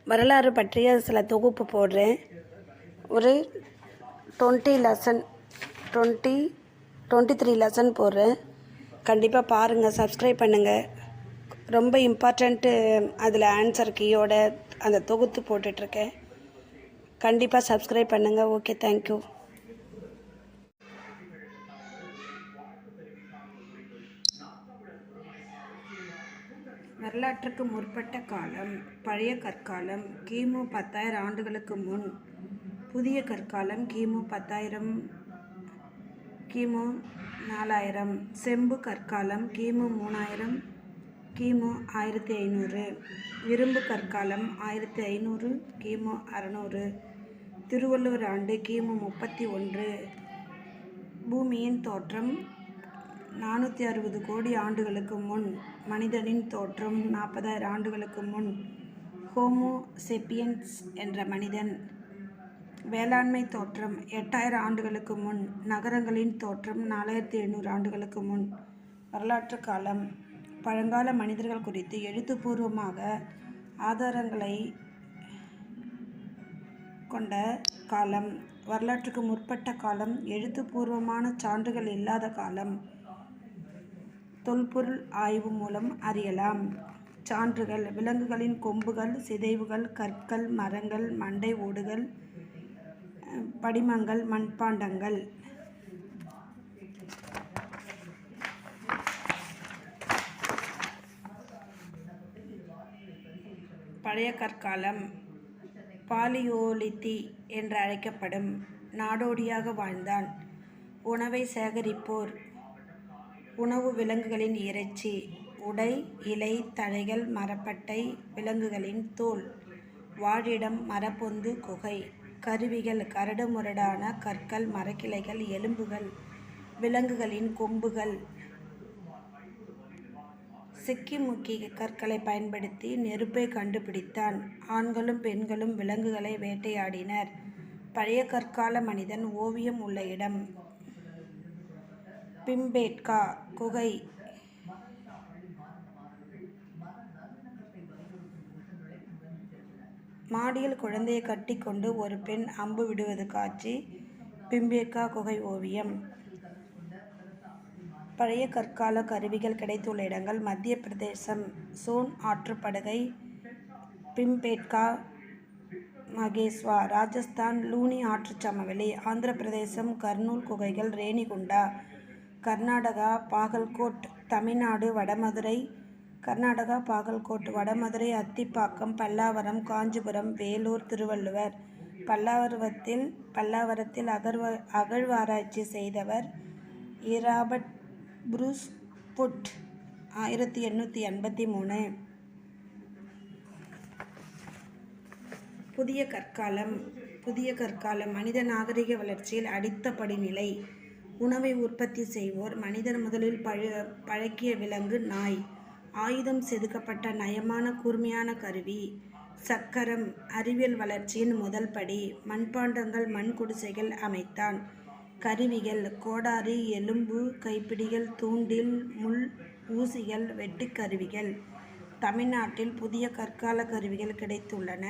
வரலாறு பற்றிய சில தொகுப்பு போடுறேன். ஒரு 23 லெசன் போடுறேன். கண்டிப்பாக பாருங்கள், சப்ஸ்கிரைப் பண்ணுங்கள். ரொம்ப இம்பார்ட்டண்ட்டு அதில் ஆன்சர் கீயோட அந்த தொகுத்து போட்டுட்ருக்கேன். கண்டிப்பாக சப்ஸ்கிரைப் பண்ணுங்கள். Okay, thank you. வரலாற்றுக்கு முற்பட்ட காலம். பழைய கற்காலம் கிமு 10,000 ஆண்டுகளுக்கு முன். புதிய கற்காலம் கிமு 10,000 கிமு 4,000. செம்பு கற்காலம் கிமு 3,000 கிமு 1500. இரும்பு கற்காலம் 1500 கிமு 600. திருவள்ளுவர் ஆண்டு கிமு 31. பூமியின் தோற்றம் 460 கோடி ஆண்டுகளுக்கு முன். மனிதனின் தோற்றம் 40,000 ஆண்டுகளுக்கு முன். ஹோமோ செப்பியன்ஸ் என்ற மனிதன். வேளாண்மை தோற்றம் 8,000 ஆண்டுகளுக்கு முன். நகரங்களின் தோற்றம் 4,700 ஆண்டுகளுக்கு முன். வரலாற்று காலம். பழங்கால மனிதர்கள் குறித்து எழுத்துப்பூர்வமாக ஆதாரங்களை கொண்ட காலம். வரலாற்றுக்கு முற்பட்ட காலம். எழுத்துப்பூர்வமான சான்றுகள் இல்லாத காலம். தொல்பொருள் ஆய்வு மூலம் அறியலாம். சான்றுகள்: விலங்குகளின் கொம்புகள், சிதைவுகள், கற்கள், மரங்கள், மண்டை ஓடுகள், படிமங்கள், மண்பாண்டங்கள். பழைய கற்காலம். பாலியோலித்தி என்று அழைக்கப்படும். நாடோடியாக வாழ்ந்தான். உணவை சேகரிப்போர். உணவு விலங்குகளின் இறைச்சி. உடை, இலை, தழைகள், மரப்பட்டை, விலங்குகளின் தோல். வாழிடம் மரப்பொந்து, குகை. கருவிகள்: கரடுமுரடான கற்கள், மரக்கிளைகள், எலும்புகள், விலங்குகளின் கொம்புகள். சிக்கிமுக்கி கற்களை பயன்படுத்தி நெருப்பை கண்டுபிடித்தான். ஆண்களும் பெண்களும் விலங்குகளை வேட்டையாடினர். பழைய கற்கால மனிதன் ஓவியம் உள்ள இடம். பிம்பேட்கா குகை. மாடியில் குழந்தையை கட்டி கொண்டு ஒரு பெண் அம்பு விடுவது காட்சி. பிம்பேட்கா குகை ஓவியம். பழைய கற்கால கருவிகள் கிடைத்துள்ள இடங்கள்: மத்திய பிரதேசம் சோன் ஆற்றுப்படுகை, பிம்பேட்கா, மகேஸ்வா. ராஜஸ்தான் லூனி ஆற்றுச் சமவெளி. ஆந்திர பிரதேசம் கர்னூல் குகைகள், ரேணிகுண்டா. கர்நாடகா பாகல்கோட். தமிழ்நாடு வடமதுரை. கர்நாடகா பாகல்கோட். வடமதுரை அத்திப்பாக்கம், பல்லாவரம், காஞ்சிபுரம், வேலூர், திருவள்ளுவர். பல்லாவரத்தில் அகழ்வாராய்ச்சி செய்தவர் இராபர்ட் புரூஸ் புட், 1883. புதிய கற்காலம். புதிய கற்காலம் மனித நாகரிக வளர்ச்சியில் அடித்த படிநிலை. உணவை உற்பத்தி செய்வோர். மனிதன் முதலில் பழக்கிய விலங்கு நாய். ஆயுதம் செதுக்கப்பட்ட நயமான கூர்மையான கருவி. சக்கரம் அறிவியல் வளர்ச்சியின் முதல் படி. மண்பாண்டங்கள், மண் குடிசைகள் அமைத்தான். கருவிகள்: கோடாரி, எலும்பு, கைப்பிடிகள், தூண்டில், முள், ஊசிகள், வெட்டுக்கருவிகள். தமிழ்நாட்டில் புதிய கற்கால கருவிகள் கிடைத்துள்ளன.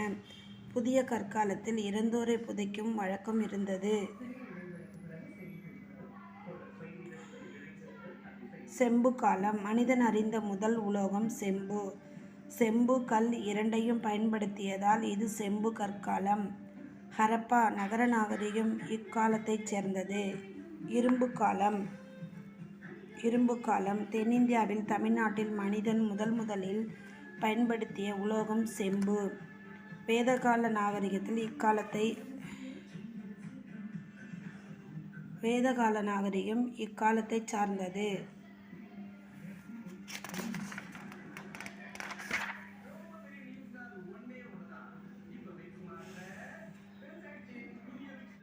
புதிய கற்காலத்தில் இறந்தோரை புதைக்கும் வழக்கம் இருந்தது. செம்பு காலம். மனிதன் அறிந்த முதல் உலோகம் செம்பு. செம்பு, கல் இரண்டையும் பயன்படுத்தியதால் இது செம்பு கற்காலம். ஹரப்பா நகர நாகரிகம் இக்காலத்தைச் சேர்ந்தது. இரும்பு காலம். இரும்பு காலம். தென்னிந்தியாவில் தமிழ்நாட்டில் மனிதன் முதலில் பயன்படுத்திய உலோகம் செம்பு. வேதகால நாகரிகத்தில் இக்காலத்தைச் சார்ந்தது.